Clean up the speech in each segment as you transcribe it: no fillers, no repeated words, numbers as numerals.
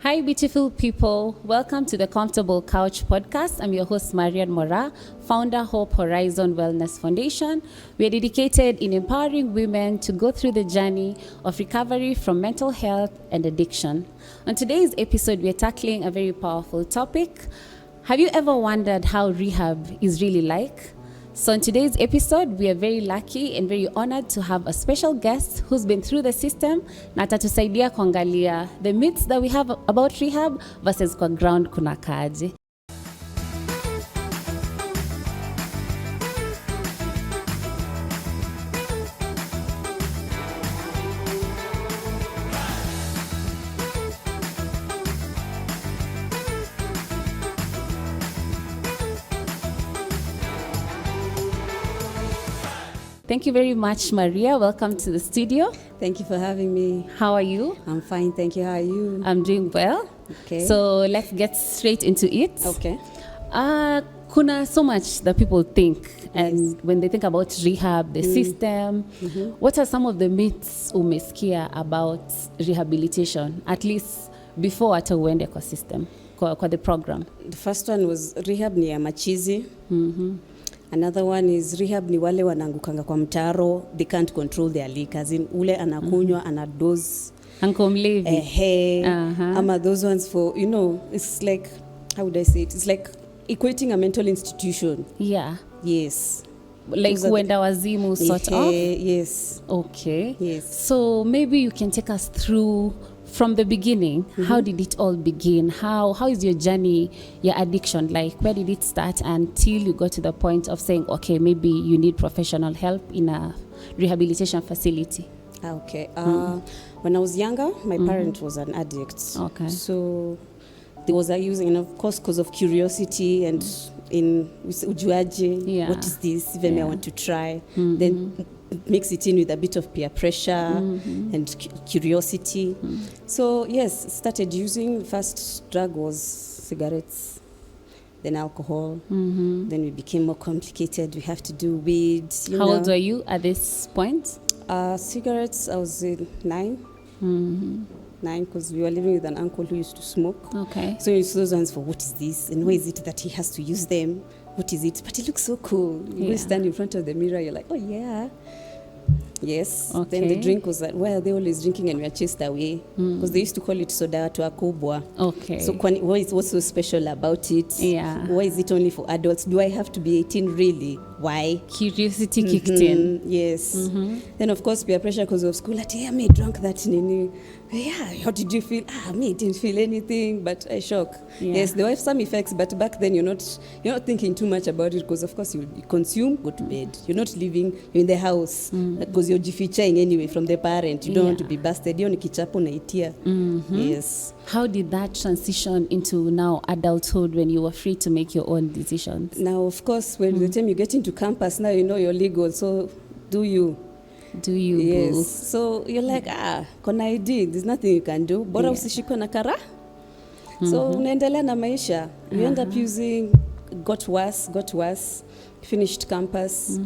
Hi, beautiful people. Welcome to the Comfortable Couch podcast. I'm your host, Marian Mora, founder, Hope Horizon Wellness Foundation. We are dedicated in empowering women to go through the journey of recovery from mental health and addiction. On today's episode, we are tackling a very powerful topic. Have you ever wondered how rehab is really like? So in today's episode, we are very lucky and very honored to have a special guest who's been through the system na atatusaidia kuangalia the myths that we have about rehab versus kwa ground kunakaaje. Thank you very much, Maria. Welcome to the studio. Thank you for having me. How are you? I'm fine, thank you. How are you? I'm doing well. Okay. So let's get straight into it. Okay. Kuna so much that people think, and Yes. when they think about rehab, the system, what are some of the myths umesikia about rehabilitation, at least before hata uende kwa system, kwa the program? The first one was rehab ni ya machizi. Another one is rehab ni wale wanaangukanga kwa mtaro, they can't control their liquor. As in ule anakunywa, anadose. Uncle Mlevi. Ama those ones for, it's like, how would I say it? It's like equating a mental institution. Yeah. Yes. Like Those are uenda wazimu sort of? Yes. Okay. Yes. So maybe you can take us through from the beginning. How did it all begin? How is your journey, your addiction? Like, where did it start until you got to the point of saying, okay, maybe you need professional help in a rehabilitation facility? Okay. When I was younger, my parent was an addict. Okay. So there was a using, and of course, because of curiosity and in ujuaji, Yeah. what is this? Even me, I Yeah. want to try. Then mix it in with a bit of peer pressure and curiosity. So yes, started using. First drug was cigarettes, then alcohol. Then we became more complicated. We have to do weed. How old were you at this point? Cigarettes, I was in 9, because we were living with an uncle who used to smoke. Okay. So it's those ones for what is this and why is it that he has to use them? What is it? But it looks so cool. You Yeah. stand in front of the mirror, you're like, oh yeah. Yes. Then Okay. the drink was that, well, they're always drinking and we are chased away. Because they used to call it soda to akubwa. Okay. So what's so special about it? Yeah. Why is it only for adults? Do I have to be 18 really? Why? Curiosity kicked in. Yes. Then of course peer pressure because of school. I me drunk that nini. Yeah. How did you feel? Me didn't feel anything, but I shock. Yeah. Yes, there were some effects, but back then you're not thinking too much about it because of course you consume, go to bed. You're not living. You're in the house because you're jifichaing anyway from the parent. You don't want to be busted. You're kichapo na itia. Yes. How did that transition into now adulthood when you were free to make your own decisions? Now of course when the time you get into campus, now you know you're legal. So do you? Do you? Yes. Boo? So you're like, kona ID, there's nothing you can do. Bora usishikwe na kara. So unaendelea na maisha. You end up using, got worse. Finished campus.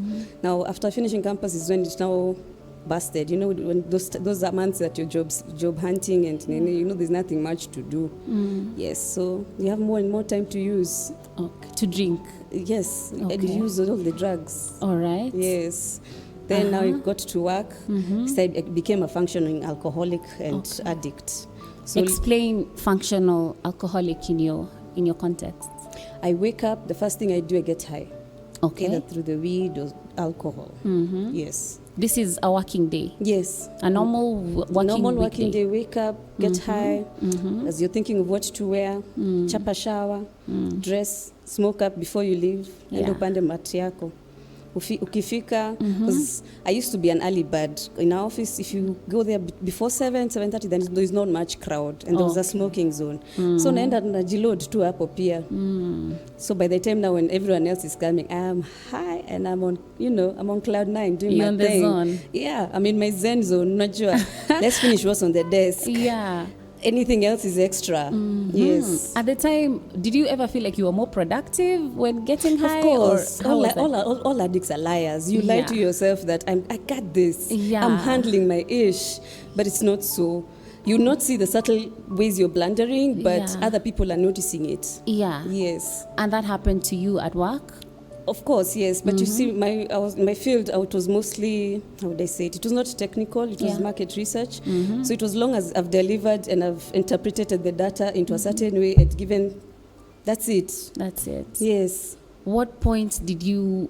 Now after finishing campus is when it's now busted. When those are months that you're job hunting and there's nothing much to do. Yes. So you have more and more time to use. Okay. To drink. Yes. Okay. And use all the drugs. All right. Yes. Then now you got to work. So I became a functioning alcoholic and addict. So Explain functional alcoholic in your context. I wake up, the first thing I do, I get high. Okay. Either through the weed or alcohol. Yes. This is a working day. Yes. A normal working day. Wake up, get high. As you're thinking of what to wear, chapa shower, dress, smoke up before you leave, and upande mati yako. Ukifika, because I used to be an early bird in our office. If you go there before 7:30, then there is not much crowd, and there was a smoking zone. So naenda najiload tu hapo pia. So by the time now when everyone else is coming, I'm high and I'm on, I'm on cloud 9 doing You're my on the thing. zone. Yeah, I'm in my zen zone. Najua. Let's finish what's on the desk. Yeah. Anything else is extra. Yes. At the time, did you ever feel like you were more productive when getting high? Of course. Or how was that? All addicts are liars. You lie to yourself that I got this. Yeah. I'm handling my ish. But it's not so. you not see the subtle ways you're blundering, but Yeah. other people are noticing it. Yeah. Yes. And that happened to you at work? Of course, yes. But you see, my field, it was mostly, how would I say it? It was not technical, it was Yeah. market research. So it was long as I've delivered and I've interpreted the data into a certain way and given, that's it. That's it. Yes. What point did you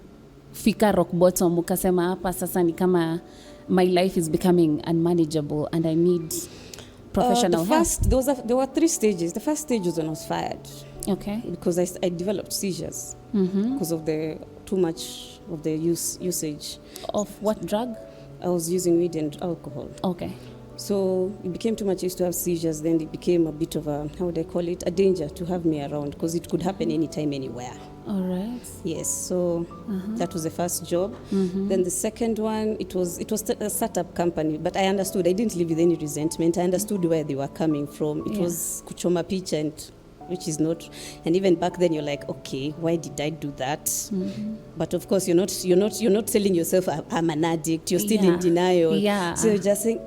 fika rock bottom ukasema hapa sasa ni kama my life is becoming unmanageable and I need professional help? There were 3 stages. The first stage was when I was fired. Okay. Because I developed seizures because of the too much of the usage. Of what drug? I was using weed and alcohol. Okay. So it became too much. I used to have seizures. Then it became a bit of a, how would I call it, a danger to have me around because it could happen anytime, anywhere. All right. Yes, so that was the first job. Then the second one, it was a startup company, but I understood. I didn't live with any resentment. I understood where they were coming from. It was kuchoma picha, and which is not. And even back then, you're like, okay, why did I do that? But of course, you're not telling yourself I'm an addict. You're still in denial. Yeah. So you're just saying,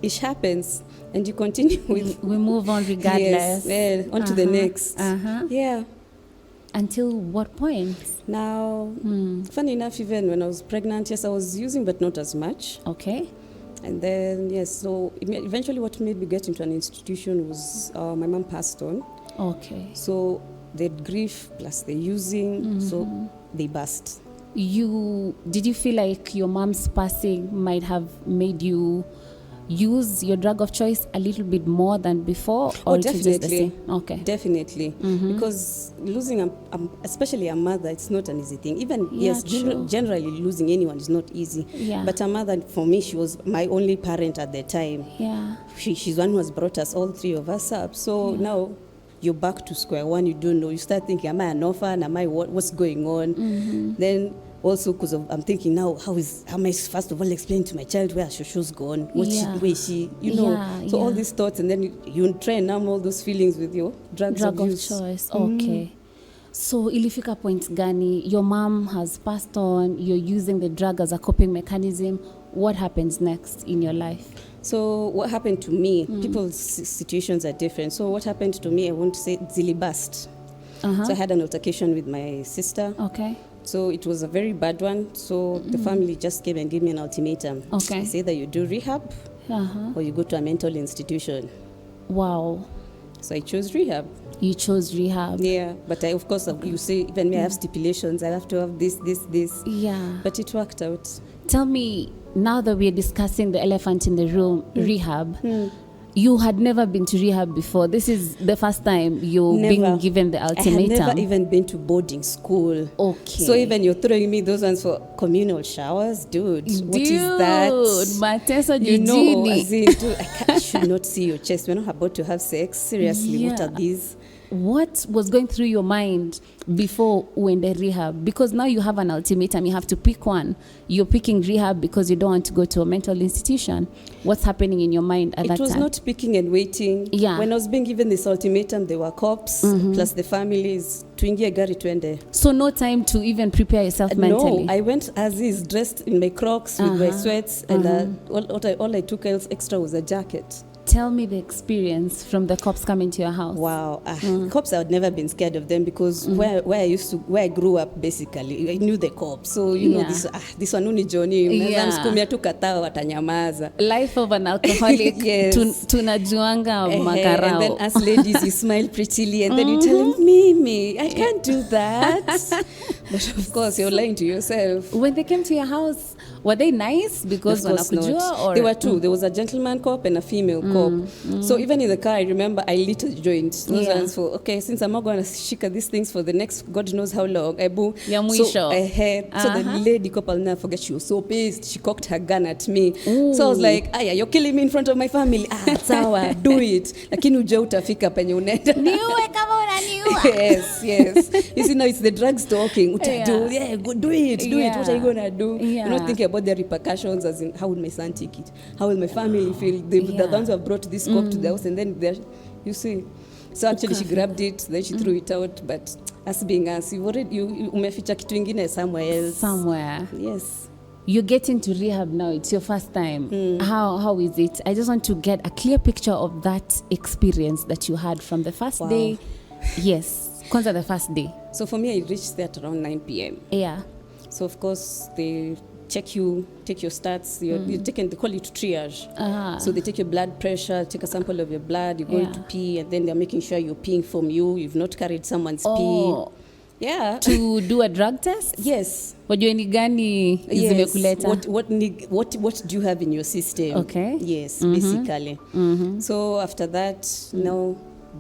it happens, and you continue with. We move on regardless. Yes, on to the next. Yeah. Until what point? Now, funny enough, even when I was pregnant, yes, I was using, but not as much. Okay. And then, yes, so eventually what made me get into an institution was my mom passed on. Okay. So the grief plus the using, so they burst. Did you feel like your mom's passing might have made you use your drug of choice a little bit more than before? Or it was just the definitely. same? Okay. Definitely. Because losing, especially a mother, it's not an easy thing. Even, Yeah, yes, true. generally losing anyone is not easy. Yeah. But a mother, for me, she was my only parent at the time. Yeah. She's one who has brought us, all 3 of us, up. So now you're back to square one. You don't know. You start thinking, am I an orphan? Am I what's going on? Then also, because I'm thinking now, how am I first of all explain to my child where Shosho's gone? Where is she? You know. Yeah, So all these thoughts, and then you try and numb all those feelings with your drug Drug of abuse. choice. Okay. So ilifika point gani? Your mom has passed on. You're using the drug as a coping mechanism. What happens next in your life? So what happened to me? People's situations are different. So what happened to me? I want to say zili burst. So I had an altercation with my sister. Okay. So it was a very bad one. So the family just came and gave me an ultimatum. Okay. It's either you do rehab or you go to a mental institution. Wow. So I chose rehab. You chose rehab. Yeah, but of course, you say, even me, I have stipulations. I have to have this. Yeah. But it worked out. Tell me, now that we're discussing the elephant in the room, rehab, you had never been to rehab before. This is the first time you're being given the ultimatum. I had never even been to boarding school. Okay. So even you're throwing me those ones for communal showers, dude. What is that? Mateso You know, jijini. as in, dude, I should not see your chest. We're not about to have sex. Seriously, what are these? What was going through your mind before uende rehab? Because now you have an ultimatum, you have to pick one. You're picking rehab because you don't want to go to a mental institution. What's happening in your mind at that time? It was not picking and waiting. Yeah. When I was being given this ultimatum, there were cops, plus the families, tuingie gari tuende. So no time to even prepare yourself mentally? No, I went as is, dressed in my Crocs with my sweats, and all I took else extra was a jacket. Tell me the experience from the cops coming to your house. Wow. Cops, I had never been scared of them because where I grew up, basically, I knew the cops. So, you know, this one uni Johnny, mskumia tu kataa watanyamaza. Life of an alcoholic, yes. Tunajuanga makarao. And then as ladies, you smile prettily and then you tell them, Mimi, I can't do that. But of course, you're lying to yourself. When they came to your house, were they nice? Because wanakujua, or there were 2. There was a gentleman cop and a female cop. So even in the car, I remember I lit a joint. Those ones for, okay, since I'm not going to shika these things for the next God knows how long. So the lady cop, I'll never forget, she was so pissed. She cocked her gun at me. Ooh. So I was like, aya, you're killing me in front of my family. Sawa, do it. Lakini uje utafika penye unaenda. Niue kama unaniua. Yes. You see, now it's the drugs talking. Go do it. What are you going to do? Yeah. You're not thinking about the repercussions, as in, how will my son take it? How will my family feel? The ones who have brought this cop to the house, and then you see. So actually she grabbed it, then she threw it out, but us being us, you umeficha kitu ingine somewhere else. Somewhere. Yes. you get into rehab now, it's your first time. How is it? I just want to get a clear picture of that experience that you had from the first day. Yes, kwanza the first day. So for me, I reached there at around 9 p.m. Yeah. So of course they check you, take your stats. You're taken, they call it triage. So they take your blood pressure, take a sample of your blood, you go into pee, and then they're making sure you're peeing from you. You've not carried someone's pee. Yeah. To do a drug test? Yes. Wajue ni gani zimekuleta? What do you have in your system? Okay. Yes, basically. So after that, now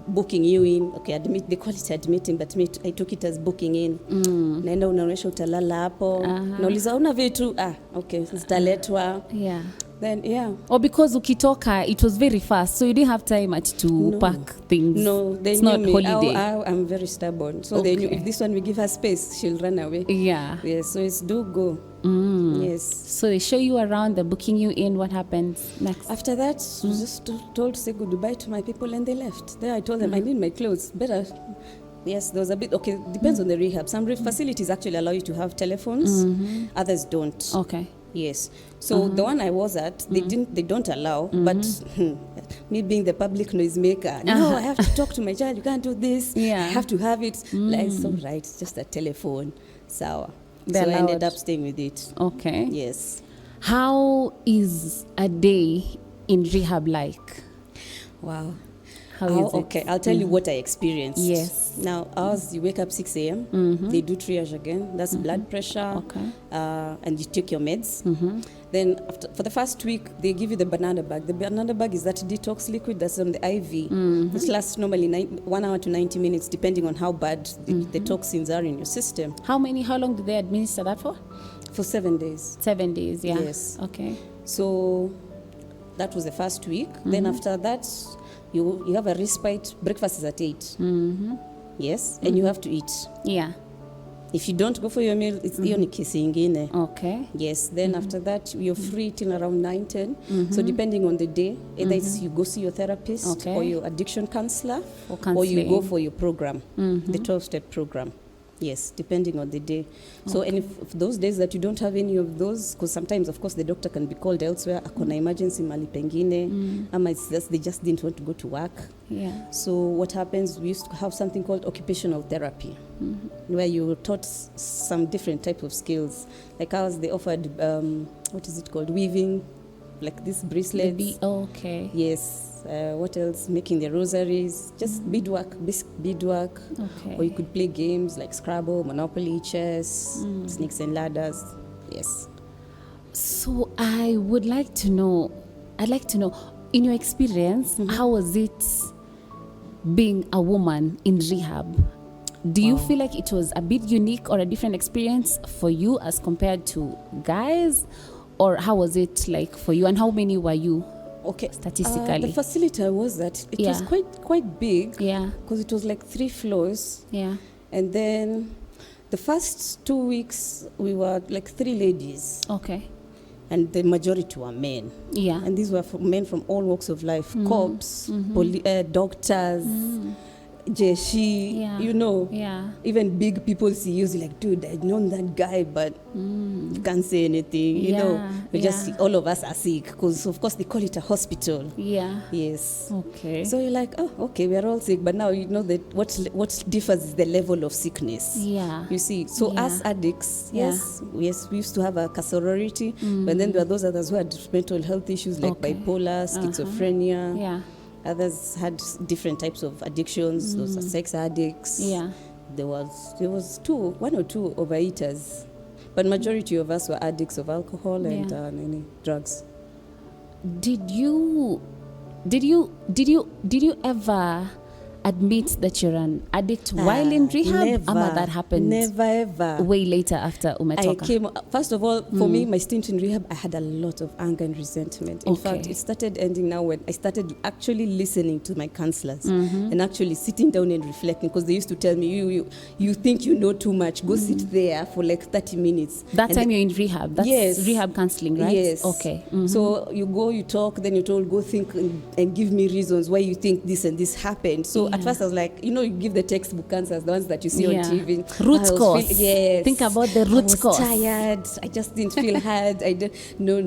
booking you in. Okay, they call it admitting, but I took it as booking in. Naenda unaonyesha utalala hapo. Nauliza una vitu? Okay, zitaletwa. Yeah. Then or because ukitoka it was very fast, so you didn't have time to pack things. No, they it's knew not me. holiday. I'm very stubborn, so they knew if this one we give her space, she'll run away. Yeah. Yes, so it's do go. Yes. So they show you around, they're booking you in. What happens next? After that, I was just told to say goodbye to my people, and they left. There I told them I need my clothes better. Yes, there was a bit, okay, depends on the rehab. Some facilities actually allow you to have telephones, others don't. Okay. Yes. So the one I was at, they don't allow, but me being the public noisemaker, no, I have to talk to my child, you can't do this. Yeah. I have to have it. Like, it's all right, it's just a telephone. So I ended up staying with it. Okay. Yes. How is a day in rehab like? Wow. How is it? Okay, I'll tell you what I experienced. Yes. Now, ours, you wake up 6 a.m. They do triage again. That's blood pressure. Okay. And you take your meds. Then for the first week, they give you the banana bag. The banana bag is that detox liquid that's on the IV, which lasts normally 1 hour to 90 minutes, depending on how bad the toxins are in your system. How long did they administer that for? For 7 days. 7 days, yeah. Yes. Okay. So that was the first week. Then after that, you have a respite. Breakfast is at 8. Yes, and you have to eat. Yeah. If you don't go for your meal, it's hiyo ni kesi ingine. Okay. Yes, then after that, you're free till around 9, 10. So depending on the day, either it's you go see your therapist or your addiction counselor, or you go for your program, the 12-step program. Yes, depending on the day. So, and if those days that you don't have any of those, because sometimes, of course, the doctor can be called elsewhere, akona emergency mali pengine, ama it's just, they just didn't want to go to work. Yeah. So what happens, we used to have something called occupational therapy, where you were taught some different type of skills. Like ours, they offered, what is it called, weaving, like these bracelets. Okay. Yes. What else? Making the rosaries, just beadwork, basic beadwork. Okay. Or you could play games like Scrabble, Monopoly, chess, snakes and ladders. Yes. So I'd like to know, in your experience, how was it being a woman in rehab? Do you feel like it was a bit unique or a different experience for you as compared to guys? Or how was it like for you, and how many were you? Okay, statistically, the facility I was at, it was quite big. Yeah, because it was like 3 floors. Yeah, and then the first 2 weeks we were like 3 ladies. Okay, and the majority were men. Yeah, and these were men from all walks of life: cops, doctors. Jeshi, you know, even big people see you like, dude, I've known that guy, but you can't say anything, you know. We just, all of us are sick, because of course they call it a hospital. Yeah. Yes. Okay. So you're like, oh, okay, we're all sick, but now you know that what differs is the level of sickness. Yeah. You see, so as addicts, yes, we used to have a sorority, but then there were those others who had mental health issues like bipolar, schizophrenia. Yeah. Others had different types of addictions. Those are sex addicts. Yeah. There was 1 or 2 overeaters, but majority of us were addicts of alcohol and drugs. Did you ever admit that you're an addict while in rehab? Never. Ama that happened never ever. Way later after umetoka? First of all, for me, my stint in rehab, I had a lot of anger and resentment. In fact, it started ending now when I started actually listening to my counselors and actually sitting down and reflecting, because they used to tell me, you think you know too much, go sit there for like 30 minutes. That time you're in rehab? That's rehab counseling, right? Yes. Okay. So you go, you talk, then you're told, go think and give me reasons why you think this and this happened. So at first I was like, you give the textbook answers, the ones that you see on TV. Root cause. Yes. Think about the root cause. I was tired. I just didn't feel hard. No.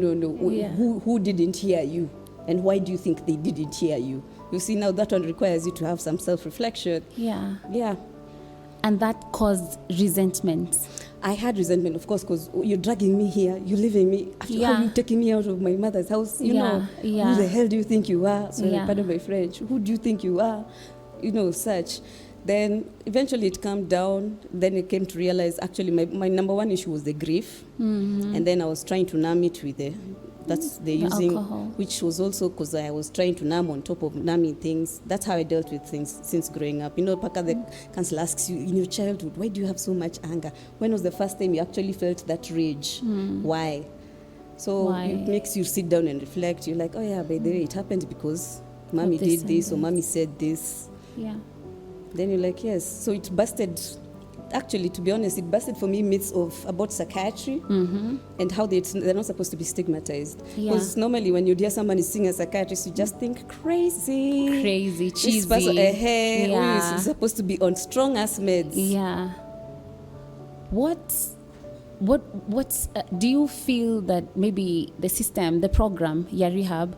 Yeah. Who didn't hear you? And why do you think they didn't hear you? You see, now that one requires you to have some self-reflection. Yeah. Yeah. And that caused resentment. I had resentment, of course, because you're dragging me here, you're leaving me. After how you taking me out of my mother's house, you know, who the hell do you think you are? Sorry, pardon my French. Who do you think you are? Such. Then eventually it calmed down. Then I came to realize, actually, my number one issue was the grief. Mm-hmm. And then I was trying to numb it with the using, alcohol. Which was also because I was trying to numb on top of numbing things. That's how I dealt with things since growing up. Paka, the counselor asks you, in your childhood, why do you have so much anger? When was the first time you actually felt that rage? Why? So it makes you sit down and reflect. You're like, oh yeah, by the way, it happened because mommy did this or mommy said this. Yeah. Then you're like, yes. So it busted. Actually, to be honest, it busted for me myths about psychiatry and how they're not supposed to be stigmatized. Because normally when you hear someone is seeing a psychiatrist, you just think crazy, cheesy. This person, is supposed to be on strong ass meds. Yeah. What do you feel that maybe the system, the program, Rehab,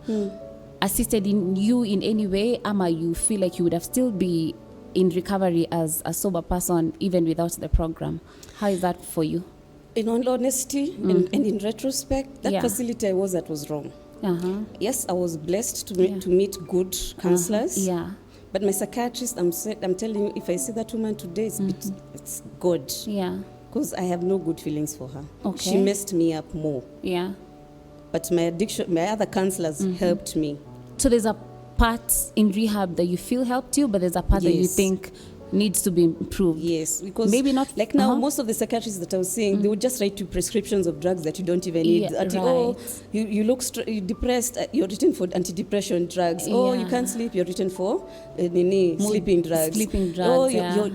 assisted in you in any way? Ama, you feel like you would have still be in recovery as a sober person even without the program? How is that for you? In all honesty and in retrospect, that facility I was at was wrong. Yes, I was blessed to meet good counselors. But my psychiatrist, I'm telling you, if I see that woman today, it's God. Yeah. Because I have no good feelings for her. Okay. She messed me up more. Yeah. But my other counselors helped me. So there's a part in rehab that you feel helped you, but there's a part that you think needs to be improved. Yes, because maybe not like now. Most of the psychiatrists that I was seeing, they would just write you prescriptions of drugs that you don't even need. You look depressed, you're written for antidepressant drugs. You can't sleep, you're written for sleeping drugs.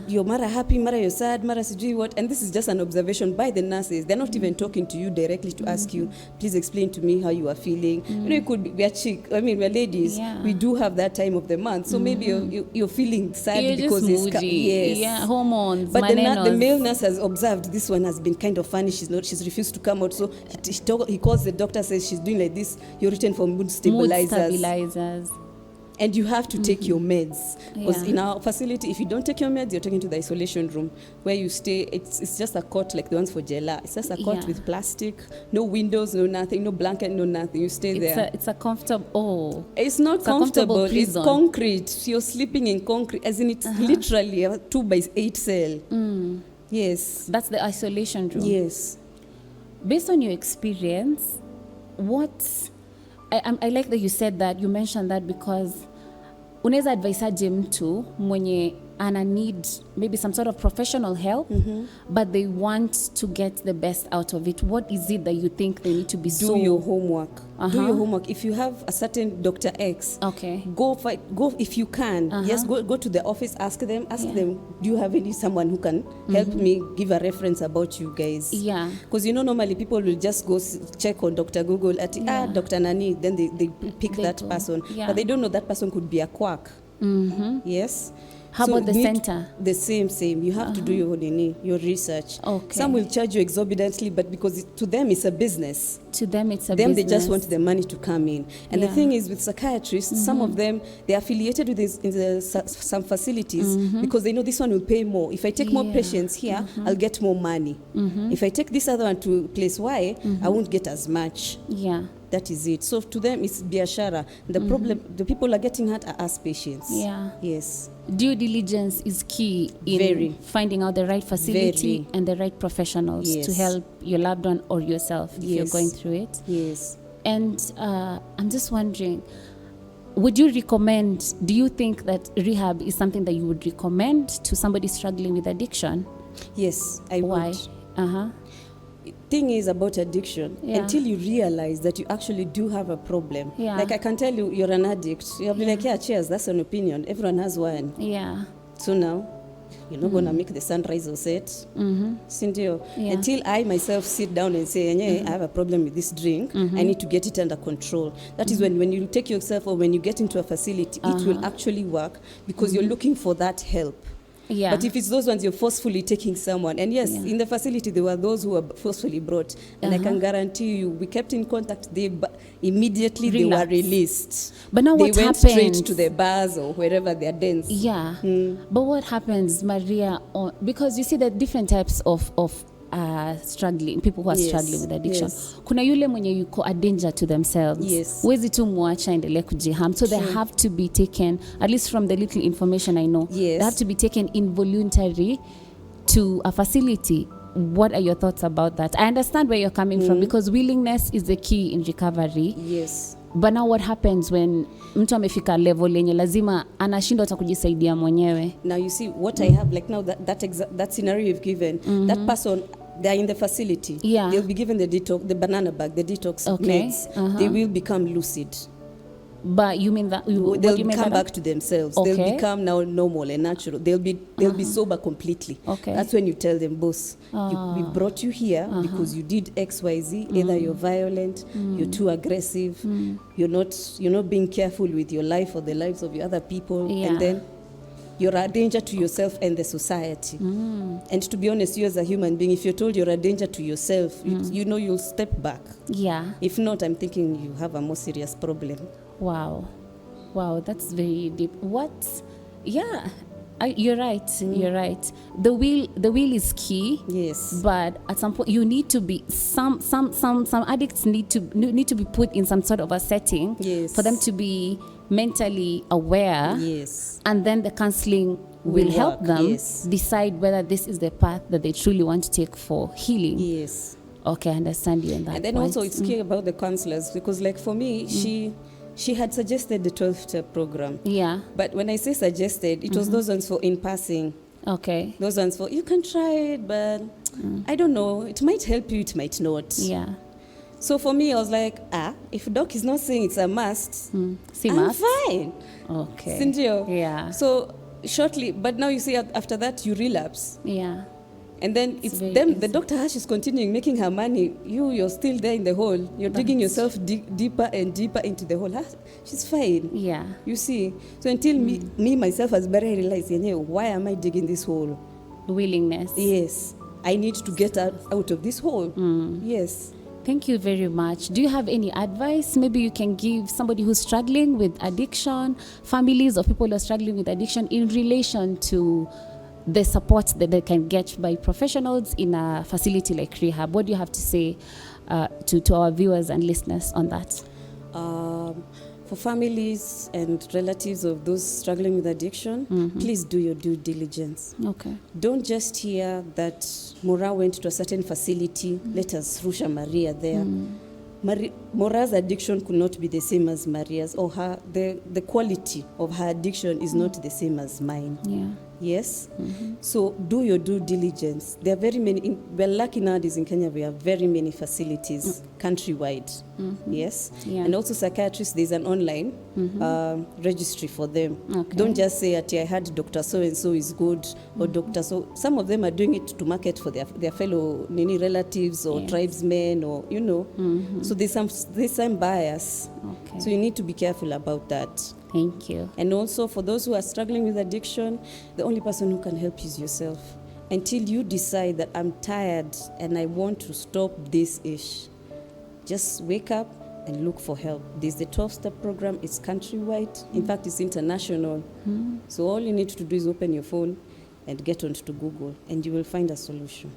You're mara happy, mara you're sad, mara sijui what. And this is just an observation by the nurses. They're not even talking to you directly to ask you, please explain to me how you are feeling. You could be, we're ladies. We do have that time of the month. So maybe you're feeling sad because it's hormones. But the male nurse has observed this one has been kind of funny. She's refused to come out. So he calls the doctor, says she's doing like this. You're written for mood stabilizers. And you have to take your meds. Because in our facility, if you don't take your meds, you're taken to the isolation room where you stay. It's just a cot like the ones for Jela. It's just a cot with plastic, no windows, no nothing, no blanket, no nothing. You stay there. It's a comfortable. It's not comfortable. It's concrete. You're sleeping in concrete, as in it's literally a 2x8 cell. Yes. That's the isolation room. Yes. Based on your experience, I like that you said that, you mentioned that, because unaweza adviseaje mtu mwenye ana need maybe some sort of professional help, but they want to get the best out of it. What is it that you think they need to be Do your homework. Do your homework. If you have a certain Dr. X, go if you can. Yes, go to the office, ask them, do you have someone who can help me, give a reference about you guys? Yeah. Because normally people will just go check on Dr. Google at Dr. Nani, then they pick that person. But they don't know that person could be a quack. Yes. How about the center? The same. You have to do your research. Okay. Some will charge you exorbitantly, but because to them it's a business. They just want the money to come in. And the thing is with psychiatrists, some of them, they're affiliated with some facilities because they know this one will pay more. If I take more patients here, I'll get more money. If I take this other one to place Y, I won't get as much. Yeah. That is it. So to them, it's biashara. The problem, the people are getting hurt are us patients. Yeah. Yes. Due diligence is key in finding out the right facility and the right professionals to help your loved one or yourself if you're going through it. Yes. And I'm just wondering, would you recommend, do you think that rehab is something that you would recommend to somebody struggling with addiction? Yes, I would. Why? Thing is about addiction, until you realize that you actually do have a problem. Like I can tell you, you're an addict. You'll be like, cheers, that's an opinion. Everyone has one. Yeah. So now, you're not going to make the sunrise or set. Sindio? Yeah. Until I myself sit down and say, I have a problem with this drink, I need to get it under control. That is when you take yourself, or when you get into a facility, it will actually work, because you're looking for that help. Yeah. But if it's those ones, you're forcefully taking someone. And yes, in the facility, there were those who were forcefully brought. And I can guarantee you, we kept in contact. Immediately they were released. But now they what went happens? straight to the bars or wherever they're dens. Yeah. But what happens, Maria, because you see the different types of struggling, people who are struggling with addiction. Kuna yule mwenye yuko a danger to themselves. Wezi tu muacha endele kujiham. So they have to be taken, at least from the little information I know, they have to be taken involuntary to a facility. What are your thoughts about that? I understand where you're coming from, because willingness is the key in recovery. Yes. But now what happens when mtu amefika level lenye lazima anashindwa hata kujisaidia mwenyewe? Now you see what I have, like now that scenario you've given, that person, they're in the facility. Yeah. They'll be given the banana bag, the detox meds. They will become lucid. But you mean that they'll come back to themselves. Okay. They'll become now normal and natural. They'll be sober completely. Okay. That's when you tell them, boss, we brought you here because you did XYZ. Either you're violent, you're too aggressive, you're not being careful with your life or the lives of your other people, and then you're a danger to yourself and the society. And to be honest, you as a human being, if you're told you're a danger to yourself, you know you'll step back. Yeah. If not, I'm thinking you have a more serious problem. Wow, that's very deep. Yeah, you're right. You're right. The will is key. Yes. But at some point, you need to be some addicts need to be put in some sort of a setting. Yes. For them to be mentally aware. Yes. And then the counseling will help work. them Yes. decide whether this is the path that they truly want to take for healing. Yes. Okay, I understand you in that. And then also it's key about the counselors, because like for me, she had suggested the 12-step program. Yeah. But when I say suggested, it was those ones for in passing. Okay. Those ones for, you can try it, but I don't know, it might help you, it might not. Yeah. So for me, I was like, if doc is not saying it's a must, I'm fine. Okay. Sindio? Yeah. So shortly, but now you see after that you relapse. Yeah. And then it's them, the Dr. Hash is continuing making her money. You're still there in the hole. You're digging yourself deeper and deeper into the hole. She's fine. Yeah. You see? So until me myself as better realized, why am I digging this hole? Willingness. Yes. I need to get out of this hole. Yes. Thank you very much. Do you have any advice maybe you can give somebody who's struggling with addiction, families of people who are struggling with addiction, in relation to the support that they can get by professionals in a facility like Rehab? What do you have to say to our viewers and listeners on that? For families and relatives of those struggling with addiction, please do your due diligence. Okay. Don't just hear that Mora went to a certain facility, let us rusha Maria there. Mora's addiction could not be the same as Maria's, or the quality of her addiction is not the same as mine. Yeah. Yes? So do your due diligence. There are very many, we're lucky nowadays in Kenya, we have very many facilities countrywide. Yes? Yeah. And also psychiatrists, there's an online registry for them. Okay. Don't just say, I heard Dr. So-and-so is good, or Dr. So. Some of them are doing it to market for their fellow relatives or tribesmen, or, So there's some bias. Okay. So you need to be careful about that. Thank you. And also for those who are struggling with addiction, the only person who can help you is yourself. Until you decide that I'm tired and I want to stop this ish, just wake up and look for help. There's the 12-step program. It's countrywide. In fact, it's international. So all you need to do is open your phone and get onto Google, and you will find a solution.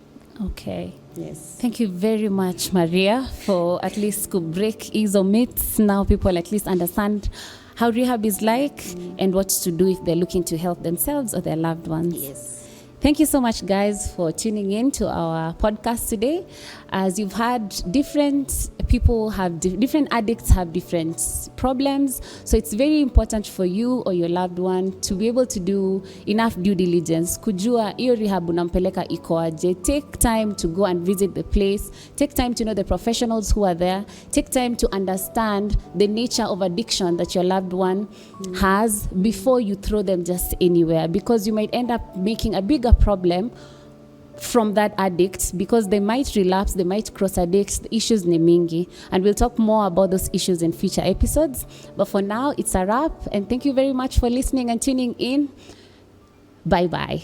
Okay. Yes. Thank you very much, Maria, for at least to break ease or myths. Now people at least understand how rehab is like and what to do if they're looking to help themselves or their loved ones. Yes. Thank you so much, guys, for tuning in to our podcast today. As you've had, different people have different addicts have different problems, so it's very important for you or your loved one to be able to do enough due diligence. Kujua iyo rehab unampeleka iko aje. Take time to go and visit the place. Take time to know the professionals who are there. Take time to understand the nature of addiction that your loved one has before you throw them just anywhere, because you might end up making a bigger problem from that addict, because they might relapse, they might cross addict. The issues ni mingi, and we'll talk more about those issues in future episodes. But for now, it's a wrap, and thank you very much for listening and tuning in. Bye bye.